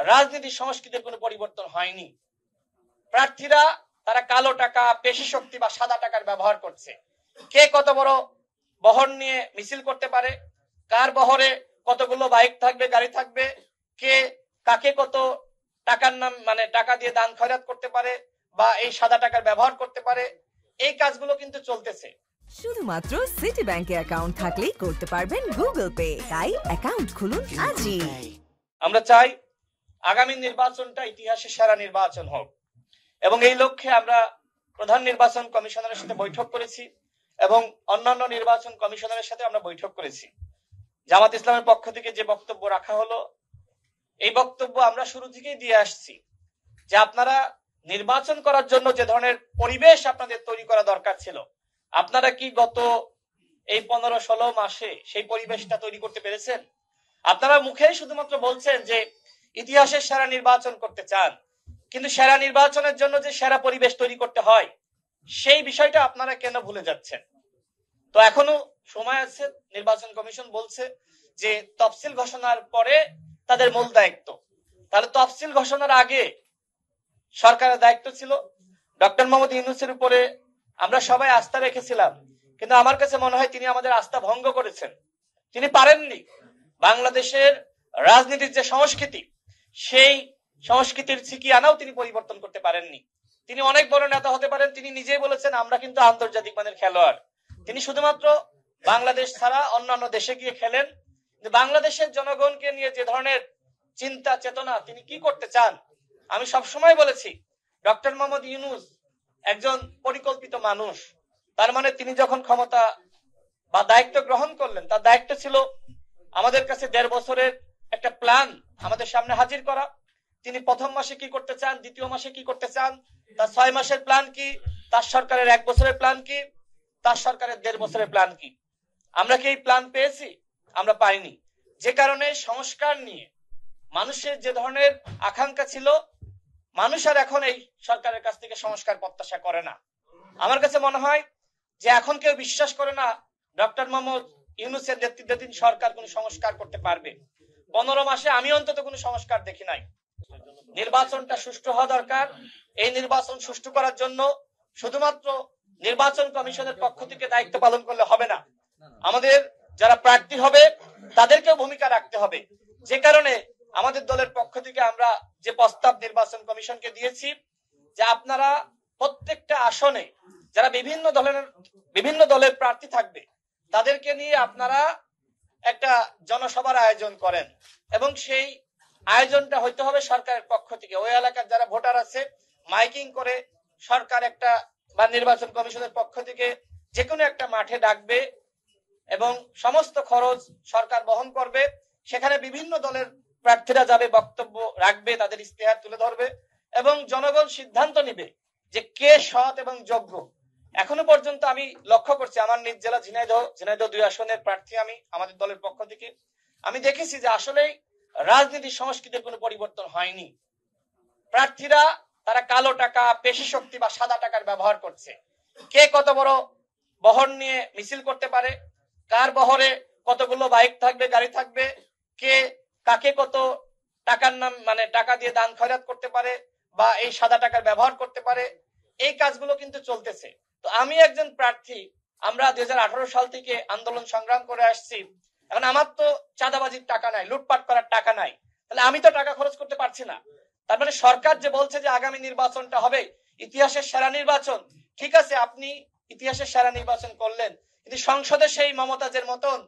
রাজনীতির সংস্কৃতির কোনো পরিবর্তন হয়নি। প্রার্থীরা তারা কালো টাকা, পেশি শক্তি বা সাদা টাকার ব্যবহার করছে। কে কত বড় বহর নিয়ে মিছিল করতে পারে, কার বহরে কতগুলো বাইক থাকবে, গাড়ি থাকবে, কে কাকে কত টাকার নাম টাকা দিয়ে দান খয়রাত করতে পারে বা এই সাদা টাকার ব্যবহার করতে পারে, এই কাজগুলো কিন্তু চলতেছে। শুধুমাত্র সিটি ব্যাংকে অ্যাকাউন্ট থাকলেই করতে পারবেন গুগল পে। তাই অ্যাকাউন্ট খুলুন আজই। আমরা চাই আগামী নির্বাচনটা ইতিহাসের সেরা নির্বাচন হোক এবং এই লক্ষ্যে আমরা প্রধান নির্বাচন কমিশনারের সাথে বৈঠক করেছি এবং অন্যান্য নির্বাচন কমিশনারের সাথে আমরা বৈঠক করেছি। জামাত ইসলামের পক্ষ থেকে যে বক্তব্য রাখা হলো, এই বক্তব্য আমরা শুরু থেকেই দিয়ে আসছি যে আপনারা নির্বাচন করার জন্য যে ধরনের পরিবেশ আপনাদের তৈরি করা দরকার ছিল, আপনারা কি গত এই 15-16 মাসে সেই পরিবেশটা তৈরি করতে পেরেছেন? আপনারা মুখে শুধুমাত্র বলছেন যে ইতিহাসের সেরা নির্বাচন করতে চান, কিন্তু সেরা নির্বাচনের জন্য যে সেরা পরিবেশ তৈরি করতে হয় সেই বিষয়টা আপনারা কেন ভুলে যাচ্ছেন? তো এখনো সময় আছে। নির্বাচন কমিশন বলছে যে তফসিল ঘোষণার পরে তাদের মূল দায়িত্ব। তাহলে তফসিল ঘোষণার আগে সরকারের দায়িত্ব ছিল। ডক্টর মোহাম্মদ ইউনূসের উপরে আমরা সবাই আস্থা রেখেছিলাম, কিন্তু আমার কাছে মনে হয় তিনি আমাদের আস্থা ভঙ্গ করেছেন। তিনি পারেননি বাংলাদেশের রাজনীতির যে সংস্কৃতি, সেই সংস্কৃতির ছিকি আনাও তিনি পরিবর্তন করতে পারেননি। তিনি অনেক বড় নেতা হতে পারেন, তিনি নিজেই বলেছেন আমরা কিন্তু আন্তর্জাতিক মানের খেলোয়াড়। তিনি শুধুমাত্র বাংলাদেশ ছাড়া অন্যান্য দেশে গিয়ে খেলেন। বাংলাদেশের জনগণকে নিয়ে যে ধরনের চিন্তা চেতনা তিনি কি করতে চান, আমি সবসময় বলেছি ডক্টর মোহাম্মদ ইউনূস একজন পরিকল্পিত মানুষ। তার মানে তিনি যখন ক্ষমতা বা দায়িত্ব গ্রহণ করলেন, তার দায়িত্ব ছিল আমাদের কাছে 1.5 বছরের একটা প্ল্যান আমাদের সামনে হাজির করা। তিনি প্রথম মাসে কি করতে চান, দ্বিতীয় মাসে কি করতে চান, তার 6 মাসের প্ল্যান কি, তার সরকারের 1 বছরের প্ল্যান কি, তার সরকারের 1.5 বছরের প্ল্যান কি। আমরা কি এই প্ল্যান পেয়েছি? আমরা পাইনি। যে কারণে সংস্কার নিয়ে মানুষের যে ধরনের আকাঙ্ক্ষা ছিল, মানুষ আর এখন এই সরকারের কাছ থেকে সংস্কার প্রত্যাশা করে না। আমার কাছে মনে হয় যে এখন কেউ বিশ্বাস করে না ডক্টর মোহাম্মদ ইউনূসের নেতৃত্বাধীন সরকার কোন সংস্কার করতে পারবে। 15 মাসে আমি অন্তত কোন সংস্কার দেখি নাই। নির্বাচনটা সুষ্ঠু হওয়া দরকার। এই নির্বাচন সুষ্ঠু করার জন্য শুধুমাত্র নির্বাচন কমিশনের পক্ষ থেকে দায়িত্ব পালন করলে হবে না, আমাদের যারা প্রার্থী হবে তাদেরকেও ভূমিকা রাখতে হবে। যে কারণে আমাদের দলের পক্ষ থেকে আমরা যে প্রস্তাব নির্বাচন কমিশনকে দিয়েছি যে আপনারা প্রত্যেকটা আসনে যারা বিভিন্ন দলের প্রার্থী থাকবে তাদেরকে নিয়ে আপনারা একটা জনসভার আয়োজন করেন এবং সেই আয়োজনটা হইতে হবে সরকারের পক্ষ থেকে। ওই এলাকার যারা ভোটার আছে মাইকিং করে সরকার একটা বা নির্বাচন কমিশনের পক্ষ থেকে যে কোনো একটা মাঠে ডাকবে এবং সমস্ত খরচ সরকার বহন করবে। সেখানে বিভিন্ন দলের প্রার্থীরা যাবে, বক্তব্য রাখবে, তাদের ইশতেহার তুলে ধরবে এবং জনগণ সিদ্ধান্ত নিবে যে কে সৎ এবং যোগ্য। এখনো পর্যন্ত আমি লক্ষ্য করছি আমার নিজ জেলা ঝিনাইদহ 2 আসনের প্রার্থী আমি আমাদের দলের পক্ষ থেকে আমি দেখেছি যে আসলে রাজনীতির সংস্কৃতির কোনো পরিবর্তন হয়নি। প্রার্থীরা তারা কালো টাকা, পেশি শক্তি বা সাদা টাকার ব্যবহার করছে। কে কত বড় বহর নিয়ে মিছিল করতে পারে, কার বহরে কতগুলো বাইক থাকবে, গাড়ি থাকবে, কে কাকে কত টাকার নাম টাকা দিয়ে দান খয়রাত করতে পারে বা এই সাদা টাকার ব্যবহার করতে পারে, এই কাজগুলো কিন্তু চলতেছে। তো আমি একজন প্রার্থী, আমরা 2018 সাল থেকে আন্দোলন সংগ্রাম করে আসছি। এখন আমার তো চাঁদাবাজির টাকা নাই, লুটপাট করার টাকা নাই, তাহলে আমি তো টাকা খরচ করতে পারছি না। তার মানে সরকার যে বলছে যে আগামী নির্বাচনটা হবে ইতিহাসের সেরা নির্বাচন, ঠিক আছে আপনি ইতিহাসের সেরা নির্বাচন করলেন, কিন্তু সংসদে সেই মমতাজের মতন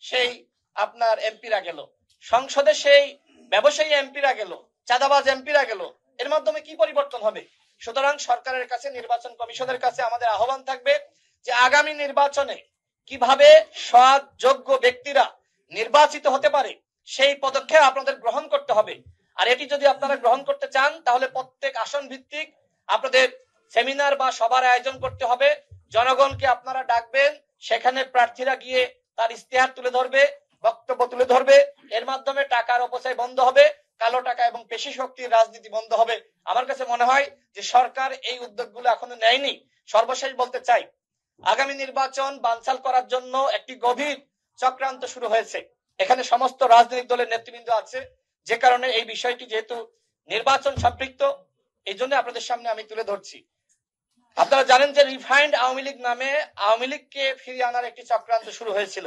সেই আপনার এমপিরা গেল, সংসদে সেই ব্যবসায়ী এমপিরা গেল, চাঁদাবাজ এমপিরা গেল, এর মাধ্যমে কি পরিবর্তন হবে? সুতরাং সরকারের কাছে, নির্বাচন কমিশনের কাছে আমাদের আহ্বান থাকবে যে আগামী নির্বাচনে কিভাবে সৎ যোগ্য ব্যক্তিরা নির্বাচিত হতে পারে সেই পদক্ষেপ আপনাদের গ্রহণ করতে হবে। আর এটি যদি আপনারা গ্রহণ করতে চান তাহলে প্রত্যেক আসন ভিত্তিক আপনাদের সেমিনার বা সভার আয়োজন করতে হবে। জনগণকে আপনারা ডাকবেন, সেখানে প্রার্থীরা গিয়ে তার ইশতেহার তুলে ধরবে, বক্তব্য তুলে ধরবে। এর মাধ্যমে টাকার অপচয় বন্ধ হবে, কালো টাকা এবং পেশি শক্তির রাজনীতি বন্ধ হবে। আমার কাছে মনে হয় যে সরকার এই উদ্যোগগুলো এখনো নেয়নি। সর্বশেষ বলতে চাই, আগামী নির্বাচন বানচাল করার জন্য একটি গভীর চক্রান্ত শুরু হয়েছে। এখানে সমস্ত রাজনৈতিক দলের নেতৃবৃন্দ আছে, যে কারণে এই বিষয়টি যেহেতু নির্বাচন সম্পৃক্ত, এই জন্য আপনাদের সামনে আমি তুলে ধরছি। আপনারা জানেন যে রিফাইন্ড আওয়ামী লীগ নামে আওয়ামী লীগকে ফিরিয়ে আনার একটি চক্রান্ত শুরু হয়েছিল।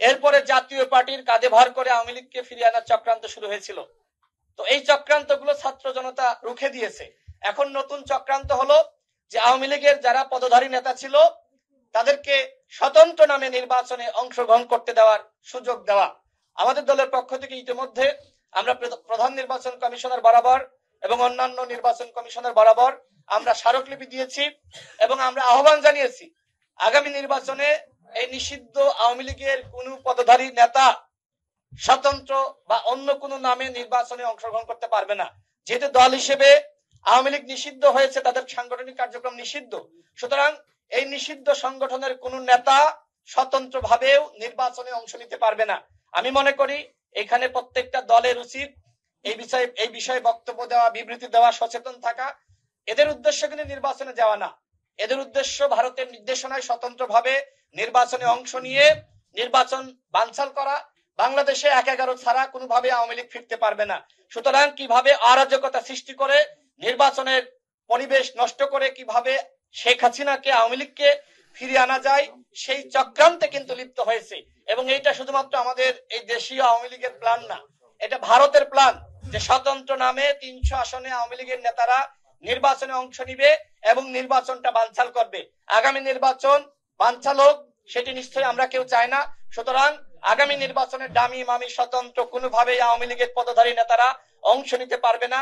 এরপরে জাতীয় পার্টির কাঁধে ভার করে আওয়ামী লীগকে ফিরিয়ে আনার চক্রান্ত শুরু হয়েছিল। তো এই চক্রান্তগুলো ছাত্র জনতা রুখে দিয়েছে। এখন নতুন চক্রান্ত হলো যে আওয়ামী লীগের যারা পদধারী নেতা ছিল তাদেরকে স্বতন্ত্র নামে নির্বাচনে অংশগ্রহণ করতে দেওয়ার সুযোগ দেওয়া। আমাদের দলের পক্ষ থেকে ইতিমধ্যে আমরা প্রধান নির্বাচন কমিশনার বরাবর এবং অন্যান্য নির্বাচন কমিশনার বরাবর আমরা স্মারকলিপি দিয়েছি এবং আমরা আহ্বান জানিয়েছি আগামী নির্বাচনে এই নিষিদ্ধ আওয়ামী লীগের কোন পদধারী নেতা স্বতন্ত্র বা অন্য কোন নামে নির্বাচনে অংশগ্রহণ করতে পারবে না। যেহেতু দল হিসেবে আওয়ামী লীগ নিষিদ্ধ হয়েছে, তাদের সাংগঠনিক কার্যক্রম নিষিদ্ধ, সুতরাং এই নিষিদ্ধ সংগঠনের কোন নেতা স্বতন্ত্র ভাবেও নির্বাচনে অংশ নিতে পারবে না। আমি মনে করি এখানে প্রত্যেকটা দলের উচিত এই বিষয়ে বক্তব্য দেওয়া, বিবৃতি দেওয়া, সচেতন থাকা। এদের উদ্দেশ্য কিন্তু নির্বাচনে যাওয়া না, এদের উদ্দেশ্য ভারতের নির্দেশনায় স্বতন্ত্র ভাবে নির্বাচনে অংশ নিয়ে নির্বাচন বানচাল করা। বাংলাদেশে ১-১১ ছাড়া কোনোভাবে আওয়ামী লীগ ফিরতে পারবে না। সুতরাং কিভাবে অরাজকতা সৃষ্টি করে নির্বাচনের পরিবেশ নষ্ট করে কিভাবে শেখ হাসিনাকে আওয়ামী লীগকে ফিরিয়ে আনা যায় সেই চক্রান্তে কিন্তু লিপ্ত হয়েছে। এবং এইটা শুধুমাত্র আমাদের এই দেশীয় আওয়ামী লীগের প্ল্যান না, এটা ভারতের প্ল্যান যে স্বতন্ত্র নামে ৩০০ আসনে আওয়ামী লীগের নেতারা নির্বাচনে অংশ নিবে এবং নির্বাচনটা বানচাল করবে। আগামী নির্বাচন বানচাল হোক সেটি নিশ্চয়ই আমরা কেউ চাই না। সুতরাং আগামী নির্বাচনে ডামি মামি স্বতন্ত্র কোনোভাবেই আওয়ামী লীগের পদধারী নেতারা অংশ নিতে পারবে না।